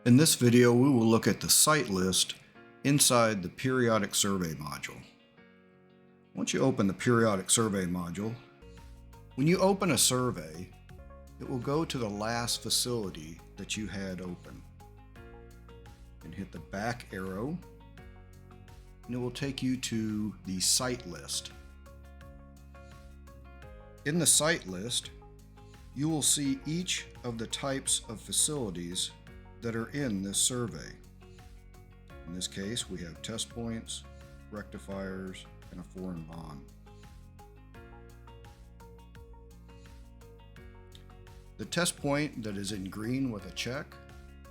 In this video, we will look at the site list inside the Periodic Survey module. Once you open the Periodic Survey module, when you open a survey, it will go to the last facility that you had open. And hit the back arrow, and it will take you to the site list. In the site list, you will see each of the types of facilities that are in this survey. In this case, we have test points, rectifiers, and a foreign bond. The test point that is in green with a check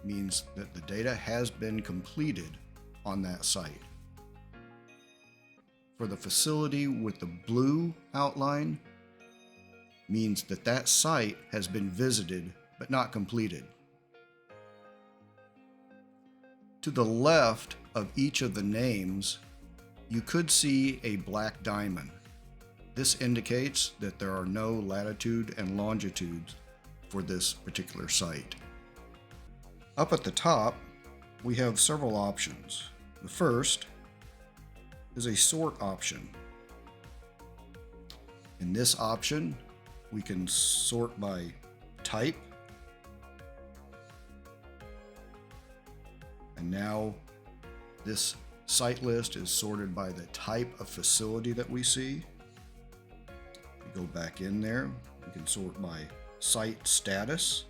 means that the data has been completed on that site. For the facility with the blue outline, means that that site has been visited but not completed. To the left of each of the names, you could see a black diamond. This indicates that there are no latitude and longitudes for this particular site. Up at the top, we have several options. The first is a sort option. In this option, we can sort by type. And now this site list is sorted by the type of facility that we see. We go back in there, we can sort by site status.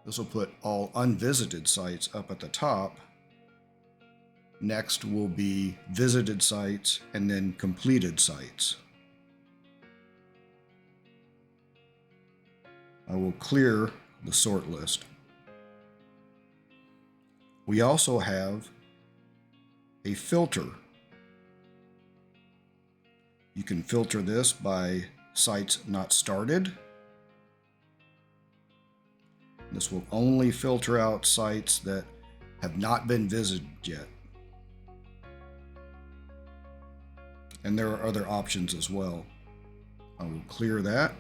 This will put all unvisited sites up at the top. Next will be visited sites and then completed sites. I will clear the sort list. We also have a filter. You can filter this by sites not started. This will only filter out sites that have not been visited yet. And there are other options as well. I will clear that.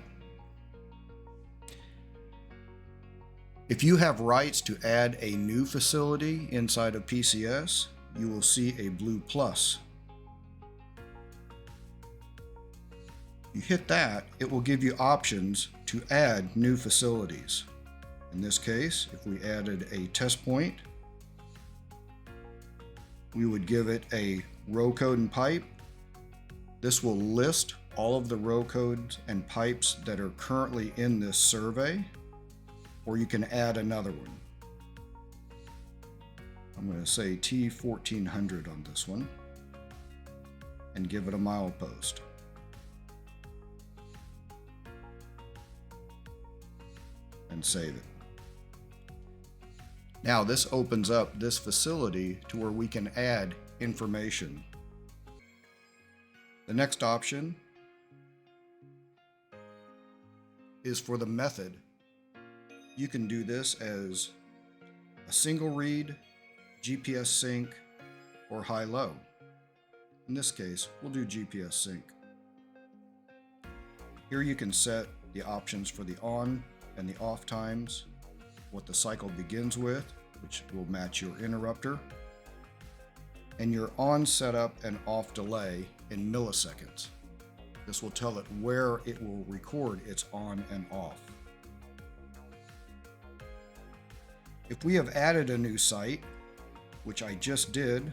If you have rights to add a new facility inside of PCS, you will see a blue plus. You hit that, it will give you options to add new facilities. In this case, if we added a test point, we would give it a row code and pipe. This will list all of the row codes and pipes that are currently in this survey, or you can add another one. I'm going to say T1400 on this one and give it a milepost. And save it. Now this opens up this facility to where we can add information. The next option is for the method. You can do this as a single read, GPS sync, or high-low. In this case, we'll do GPS sync. Here you can set the options for the on and the off times, what the cycle begins with, which will match your interrupter, and your on setup and off delay in milliseconds. This will tell it where it will record its on and off. If we have added a new site, which I just did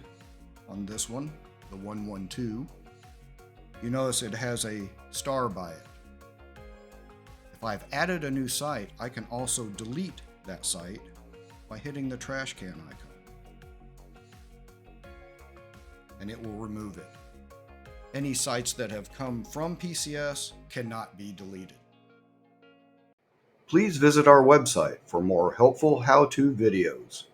on this one, the 112, you notice it has a star by it. If I've added a new site, I can also delete that site by hitting the trash can icon. And it will remove it. Any sites that have come from PCS cannot be deleted. Please visit our website for more helpful how-to videos.